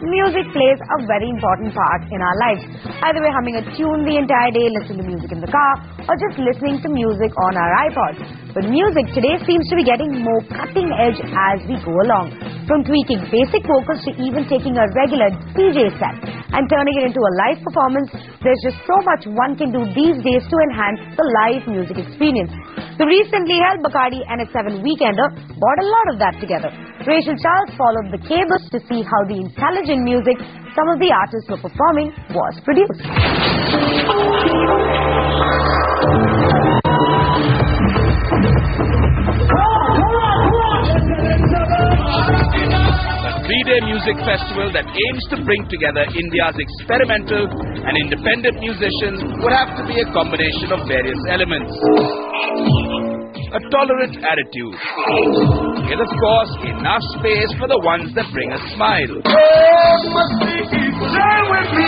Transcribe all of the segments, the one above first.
music plays a very important part in our lives. Either we're humming a tune the entire day, listening to music in the car, or just listening to music on our iPods. But music today seems to be getting more cutting edge as we go along. From tweaking basic vocals to even taking a regular DJ set and turning it into a live performance, there's just so much one can do these days to enhance the live music experience. The recently held Bacardi NH7 Weekender brought a lot of that together. Rachel Charles followed the cables to see how the intelligent music some of the artists were performing was produced. A three-day music festival that aims to bring together India's experimental and independent musicians would have to be a combination of various elements. A tolerant attitude, with of course enough space for the ones that bring a smile.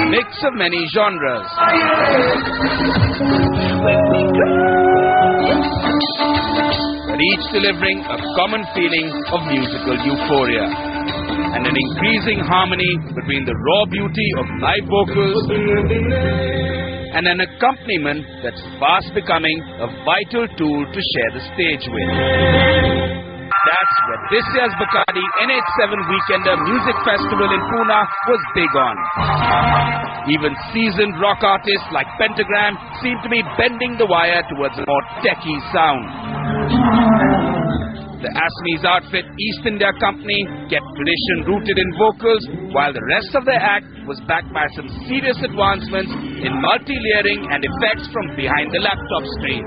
Mix of many genres. But each delivering a common feeling of musical euphoria and an increasing harmony between the raw beauty of live vocals and an accompaniment that's fast becoming a vital tool to share the stage with. That's what this year's Bacardi NH7 Weekender Music Festival in Pune was big on. Even seasoned rock artists like Pentagram seem to be bending the wire towards a more techie sound. The Assamese outfit East India Company kept tradition rooted in vocals, while the rest of their act was backed by some serious advancements in multi-layering and effects from behind the laptop screen.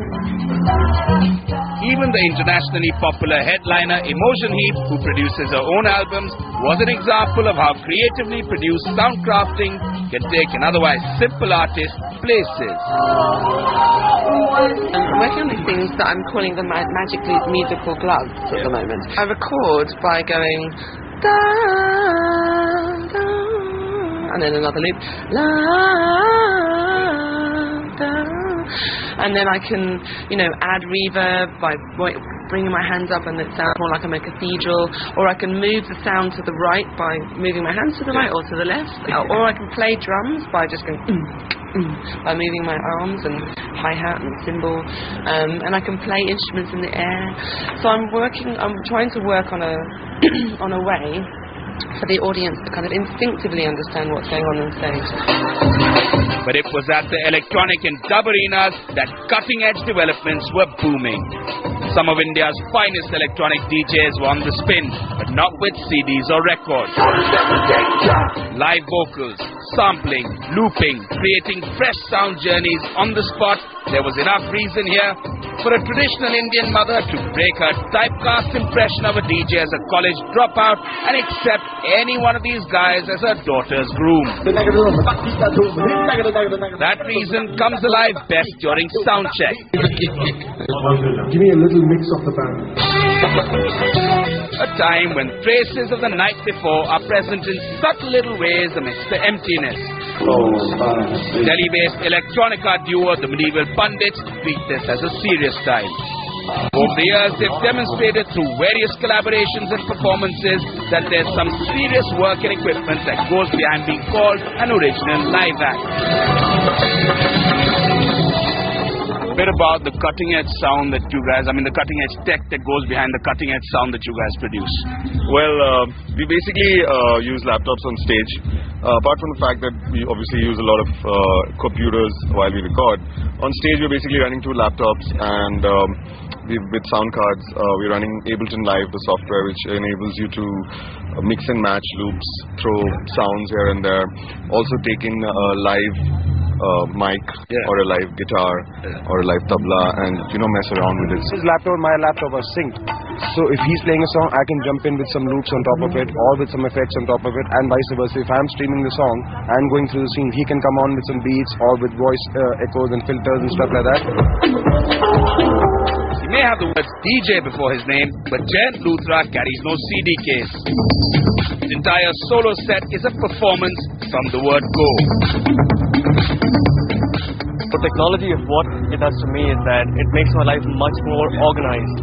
Even the internationally popular headliner Emotion Heap, who produces her own albums, was an example of how creatively produced sound crafting can take an otherwise simple artist places. I'm working on these things that I'm calling the magically musical gloves at the moment. I record by going da, da, and then another loop la, da, and then I can, add reverb by bringing my hands up and it sounds more like I'm a cathedral, or I can move the sound to the right by moving my hands to the right or to the left, or I can play drums by just going by moving my arms and hi-hat and cymbal, and I can play instruments in the air. So I'm trying to work on a on a way for the audience to kind of instinctively understand what's going on stage. But it was at the electronic and dub arenas that cutting-edge developments were booming. Some of India's finest electronic DJs were on the spin, but not with CDs or records. Live vocals, sampling, looping, creating fresh sound journeys on the spot. There was enough reason here for a traditional Indian mother to break her typecast impression of a DJ as a college dropout and accept any one of these guys as her daughter's groom. That reason comes alive best during sound check. Give me a little mix of the band. A time when traces of the night before are present in subtle little ways amidst the emptiness. Delhi-based electronica duo The Medieval Pundits treat this as a serious time. Over the years, they've demonstrated through various collaborations and performances that there's some serious work and equipment that goes behind being called an original live act. A bit about the cutting-edge sound that you guys, the cutting-edge tech that goes behind the cutting-edge sound that you guys produce. Well, we basically use laptops on stage. Apart from the fact that we obviously use a lot of computers while we record, on stage we're basically running two laptops, and with sound cards, we're running Ableton Live, the software which enables you to mix and match loops, throw sounds here and there, also take in a live mic or a live guitar or a live tabla and mess around with it. His laptop and my laptop are synced, so if he's playing a song, I can jump in with some loops on top of it or with some effects on top of it, and vice versa. If I'm streaming the song and going through the scene, he can come on with some beats or with voice echoes and filters and stuff like that. He may have the words DJ before his name, but Jayant Luthra carries no CD case. His entire solo set is a performance from the word go. The technology of what it does to me is that it makes my life much more organized.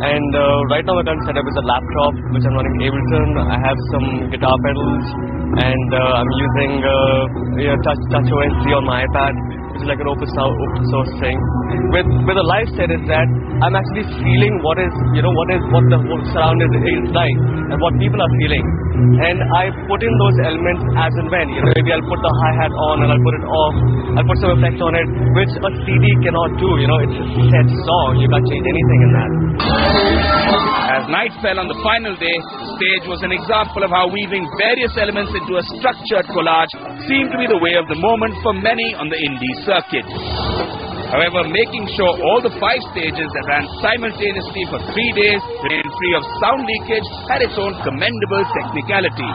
And right now my current setup is a laptop which I'm running Ableton. I have some guitar pedals, and I'm using Touch OS on my iPad, which is like an open source thing. With a live set is that I'm actually feeling what the whole surround is like and what people are feeling, and I put in those elements as and when. Maybe I'll put the hi-hat on and I'll put it off. I'll put some effect on it, which a CD cannot do. It's a set song. You can't change anything in that. As night fell on the final day, the stage was an example of how weaving various elements into a structured collage seemed to be the way of the moment for many on the indie circuit. However, making sure all the 5 stages that ran simultaneously for 3 days remained free of sound leakage had its own commendable technicality.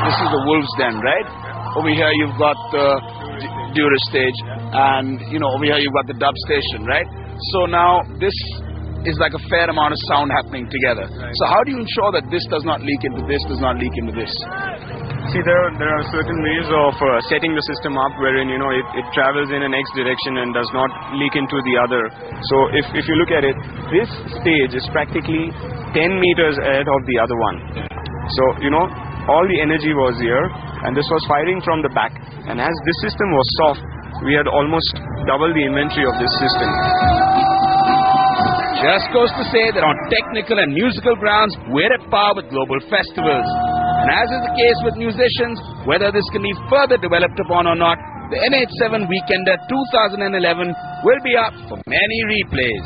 This is the Wolves Den, right? Over here you've got the Dura stage, and over here you've got the dub station, right? So now this is like a fair amount of sound happening together. So how do you ensure that this does not leak into this, does not leak into this? See, there are certain ways of setting the system up wherein it travels in an X direction and does not leak into the other. So if you look at it, this stage is practically 10 meters ahead of the other one. So all the energy was here, and this was firing from the back. And as this system was soft, we had almost double the inventory of this system. Just goes to say that on technical and musical grounds, we're at par with global festivals. And as is the case with musicians, whether this can be further developed upon or not, the NH7 Weekender 2011 will be up for many replays.